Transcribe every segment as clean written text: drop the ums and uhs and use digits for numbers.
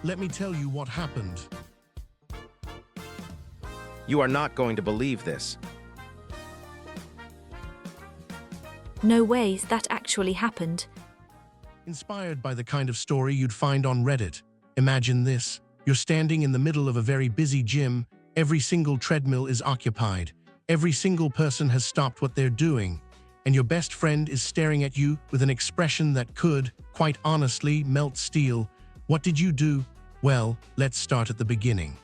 let me tell you what happened. You are not going to believe this. No ways, that actually happened. Inspired by the kind of story you'd find on Reddit. Imagine this. You're standing in the middle of a very busy gym. Every single treadmill is occupied. Every single person has stopped what they're doing. And your best friend is staring at you with an expression that could, quite honestly, melt steel. What did you do? Well, let's start at the beginning.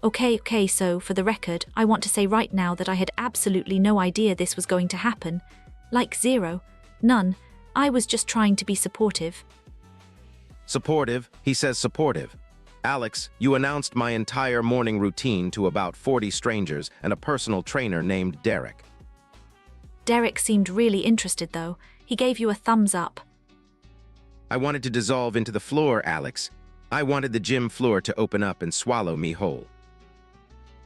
Okay, so for the record, I want to say right now that I had absolutely no idea this was going to happen. Like zero. None. I was just trying to be supportive. Supportive? He says supportive. Alex, you announced my entire morning routine to about 40 strangers and a personal trainer named Derek. Derek seemed really interested though. He gave you a thumbs up. I wanted to dissolve into the floor, Alex. I wanted the gym floor to open up and swallow me whole.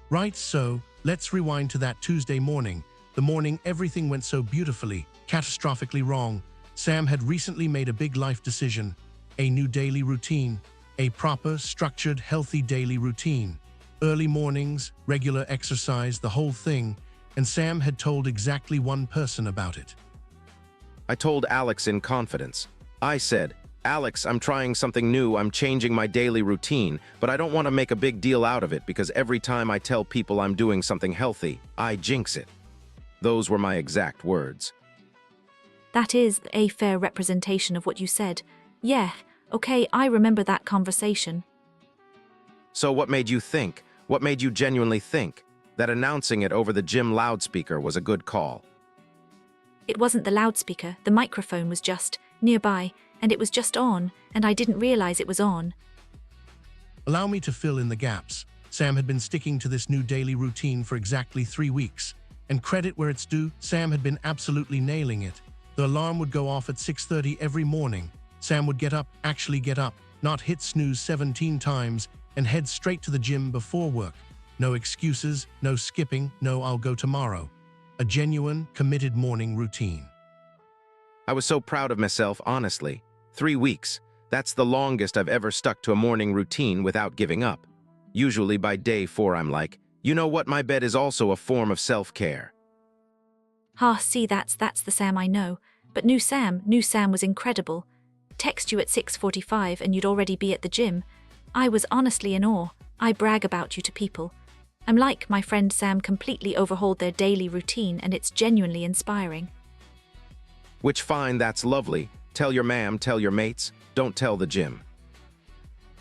Right, so let's rewind to that Tuesday morning. The morning everything went so beautifully, catastrophically wrong. Sam had recently made a big life decision. A new daily routine. A proper, structured, healthy daily routine. Early mornings, regular exercise, the whole thing. And Sam had told exactly one person about it. I told Alex in confidence. I said, Alex, I'm trying something new, I'm changing my daily routine, but I don't want to make a big deal out of it because every time I tell people I'm doing something healthy, I jinx it. Those were my exact words. That is a fair representation of what you said. Yeah, okay, I remember that conversation. So what made you think, what made you genuinely think, that announcing it over the gym loudspeaker was a good call? It wasn't the loudspeaker, the microphone was just nearby, and it was just on, and I didn't realize it was on. Allow me to fill in the gaps. Sam had been sticking to this new daily routine for exactly 3 weeks. And credit where it's due, Sam had been absolutely nailing it. The alarm would go off at 6:30 every morning. Sam would get up, actually get up, not hit snooze 17 times, and head straight to the gym before work. No excuses, no skipping, no I'll go tomorrow. A genuine, committed morning routine. I was so proud of myself, honestly. 3 weeks. That's the longest I've ever stuck to a morning routine without giving up. Usually by day 4 I'm like, you know what, my bed is also a form of self-care. See, that's the Sam I know. But new Sam was incredible. Text you at 6:45 and you'd already be at the gym. I was honestly in awe. I brag about you to people. I'm like, my friend Sam completely overhauled their daily routine and it's genuinely inspiring. Which fine, that's lovely. Tell your ma'am, tell your mates, don't tell the gym.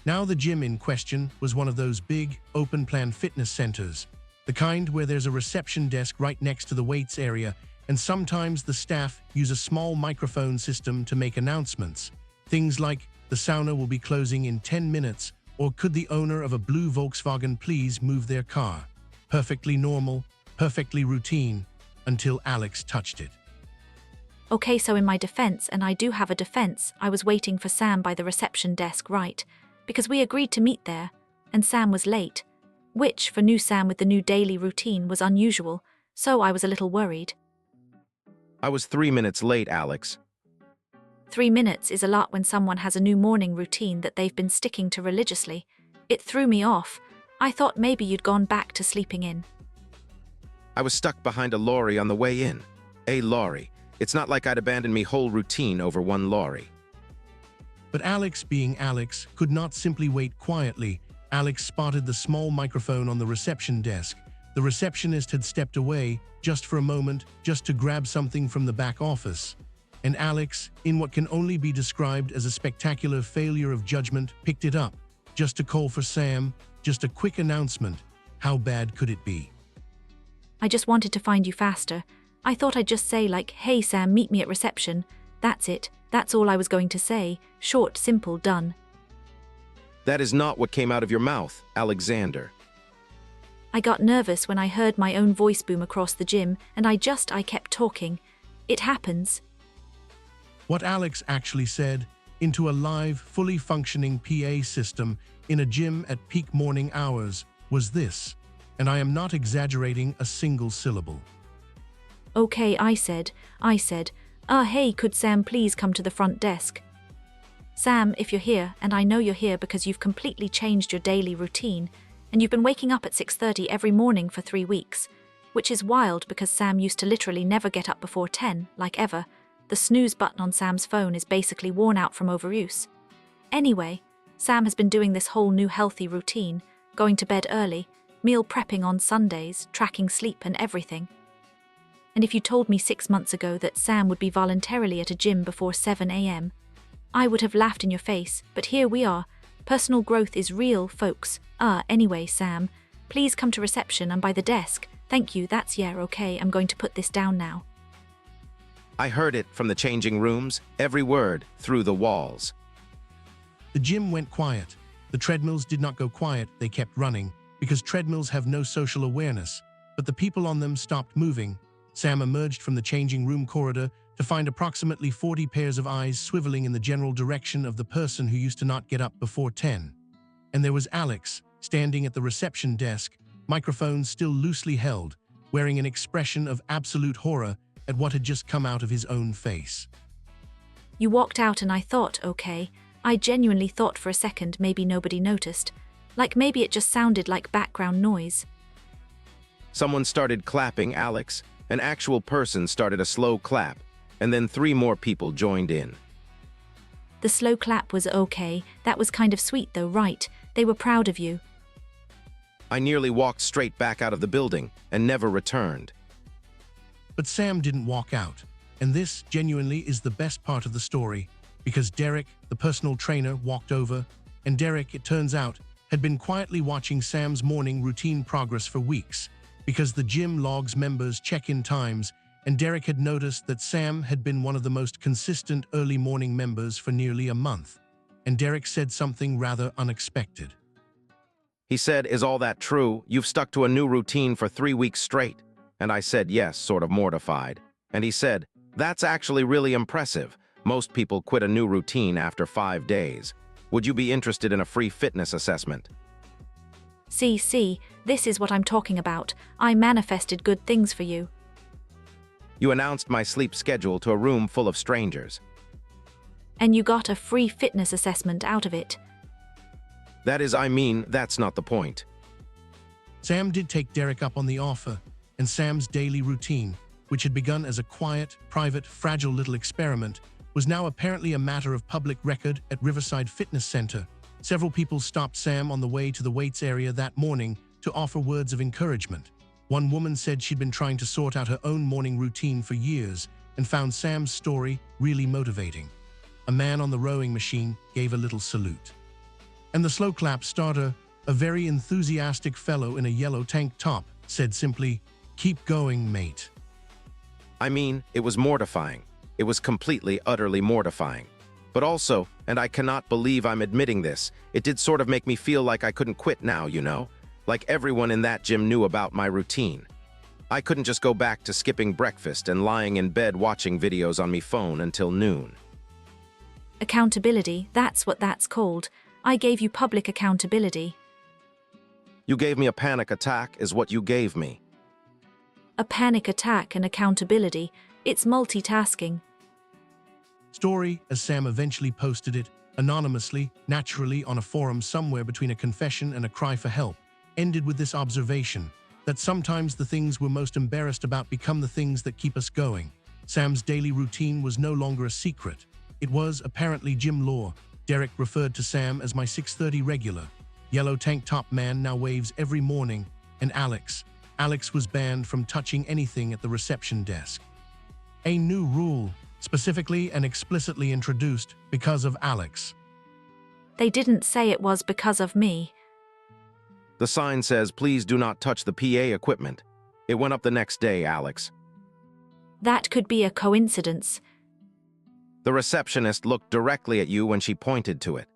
Now the gym in question was one of those big, open-plan fitness centers. The kind where there's a reception desk right next to the weights area, and sometimes the staff use a small microphone system to make announcements. Things like, the sauna will be closing in 10 minutes, or could the owner of a blue Volkswagen please move their car? Perfectly normal, perfectly routine, until Alex touched it. Okay, so in my defense, and I do have a defense, I was waiting for Sam by the reception desk, right? Because we agreed to meet there, and Sam was late. Which, for new Sam with the new daily routine, was unusual, so I was a little worried. I was 3 minutes late, Alex. 3 minutes is a lot when someone has a new morning routine that they've been sticking to religiously. It threw me off. I thought maybe you'd gone back to sleeping in. I was stuck behind a lorry on the way in. A lorry. It's not like I'd abandoned me whole routine over one lorry. But Alex, being Alex, could not simply wait quietly. Alex spotted the small microphone on the reception desk. The receptionist had stepped away, just for a moment, just to grab something from the back office. And Alex, in what can only be described as a spectacular failure of judgment, picked it up. Just a call for Sam, just a quick announcement. How bad could it be? I just wanted to find you faster. I thought I'd just say like, hey Sam, meet me at reception. That's it. That's all I was going to say. Short, simple, done. That is not what came out of your mouth, Alexander. I got nervous when I heard my own voice boom across the gym, and I kept talking. It happens. What Alex actually said, into a live, fully functioning PA system in a gym at peak morning hours, was this, and I am not exaggerating a single syllable. Okay, I said, hey, could Sam please come to the front desk? Sam, if you're here, and I know you're here because you've completely changed your daily routine, and you've been waking up at 6:30 every morning for 3 weeks, which is wild because Sam used to literally never get up before 10, like ever. The snooze button on Sam's phone is basically worn out from overuse. Anyway, Sam has been doing this whole new healthy routine, going to bed early, meal prepping on Sundays, tracking sleep and everything. And if you told me 6 months ago that Sam would be voluntarily at a gym before 7 a.m., I would have laughed in your face, but here we are. Personal growth is real, folks. Anyway, Sam, please come to reception and by the desk. Thank you, that's okay, I'm going to put this down now. I heard it from the changing rooms, every word, through the walls. The gym went quiet. The treadmills did not go quiet, they kept running, because treadmills have no social awareness, but the people on them stopped moving. Sam emerged from the changing room corridor to find approximately 40 pairs of eyes swiveling in the general direction of the person who used to not get up before 10. And there was Alex, standing at the reception desk, microphone still loosely held, wearing an expression of absolute horror at what had just come out of his own face. You walked out and I thought, okay, I genuinely thought for a second maybe nobody noticed. Like maybe it just sounded like background noise. Someone started clapping, Alex. An actual person started a slow clap, and then 3 more people joined in. The slow clap was okay, that was kind of sweet though, right? They were proud of you. I nearly walked straight back out of the building and never returned. But Sam didn't walk out, and this genuinely is the best part of the story, because Derek, the personal trainer, walked over, and Derek, it turns out, had been quietly watching Sam's morning routine progress for weeks, because the gym logs members' check-in times, and Derek had noticed that Sam had been one of the most consistent early morning members for nearly a month, and Derek said something rather unexpected. He said, "Is all that true? You've stuck to a new routine for 3 weeks straight." And I said yes, sort of mortified. And he said, "That's actually really impressive. Most people quit a new routine after 5 days. Would you be interested in a free fitness assessment?" See, this is what I'm talking about. I manifested good things for you. You announced my sleep schedule to a room full of strangers. And you got a free fitness assessment out of it. That's not the point. Sam did take Derek up on the offer, and Sam's daily routine, which had begun as a quiet, private, fragile little experiment, was now apparently a matter of public record at Riverside Fitness Center. Several people stopped Sam on the way to the weights area that morning to offer words of encouragement. One woman said she'd been trying to sort out her own morning routine for years and found Sam's story really motivating. A man on the rowing machine gave a little salute. And the slow clap starter, a very enthusiastic fellow in a yellow tank top, said simply, "Keep going, mate." It was mortifying. It was completely, utterly mortifying. But also, and I cannot believe I'm admitting this, it did sort of make me feel like I couldn't quit now, you know? Like everyone in that gym knew about my routine. I couldn't just go back to skipping breakfast and lying in bed watching videos on me phone until noon. Accountability, that's what that's called. I gave you public accountability. You gave me a panic attack, is what you gave me. A panic attack and accountability, it's multitasking. Story, as Sam eventually posted it, anonymously, naturally on a forum somewhere between a confession and a cry for help, ended with this observation, that sometimes the things we're most embarrassed about become the things that keep us going. Sam's daily routine was no longer a secret. It was, apparently, gym lore. Derek referred to Sam as my 6:30 regular. Yellow tank top man now waves every morning. And Alex was banned from touching anything at the reception desk. A new rule, specifically and explicitly introduced because of Alex. They didn't say it was because of me. The sign says, "Please do not touch the PA equipment." It went up the next day, Alex. That could be a coincidence. The receptionist looked directly at you when she pointed to it.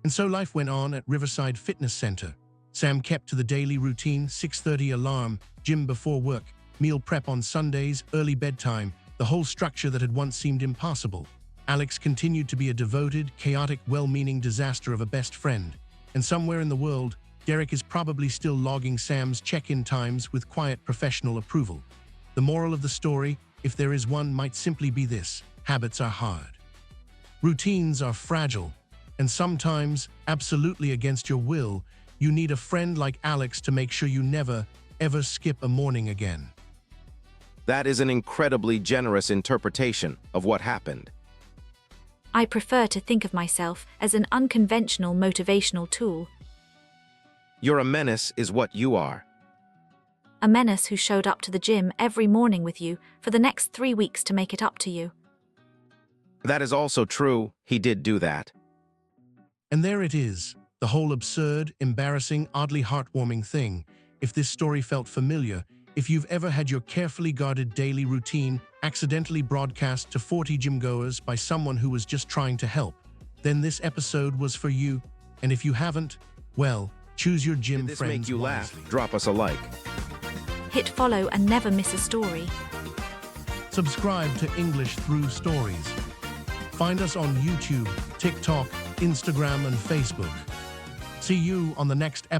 And so life went on at Riverside Fitness Center. Sam kept to the daily routine, 6:30 alarm, gym before work, meal prep on Sundays, early bedtime, the whole structure that had once seemed impossible. Alex continued to be a devoted, chaotic, well-meaning disaster of a best friend. And somewhere in the world, Derek is probably still logging Sam's check-in times with quiet professional approval. The moral of the story, if there is one, might simply be this: habits are hard. Routines are fragile, and sometimes, absolutely against your will, you need a friend like Alex to make sure you never, ever skip a morning again. That is an incredibly generous interpretation of what happened. I prefer to think of myself as an unconventional motivational tool, You're a menace is what you are. a menace who showed up to the gym every morning with you for the next 3 weeks to make it up to you. That is also true, he did do that. And there it is, the whole absurd, embarrassing, oddly heartwarming thing. If this story felt familiar, if you've ever had your carefully guarded daily routine accidentally broadcast to 40 gym-goers by someone who was just trying to help, then this episode was for you. And if you haven't, well, choose your gym Did this friends make you laugh? wisely. Drop us a like. Hit follow and never miss a story. Subscribe to English Through Stories. Find us on YouTube, TikTok, Instagram, and Facebook. See you on the next episode.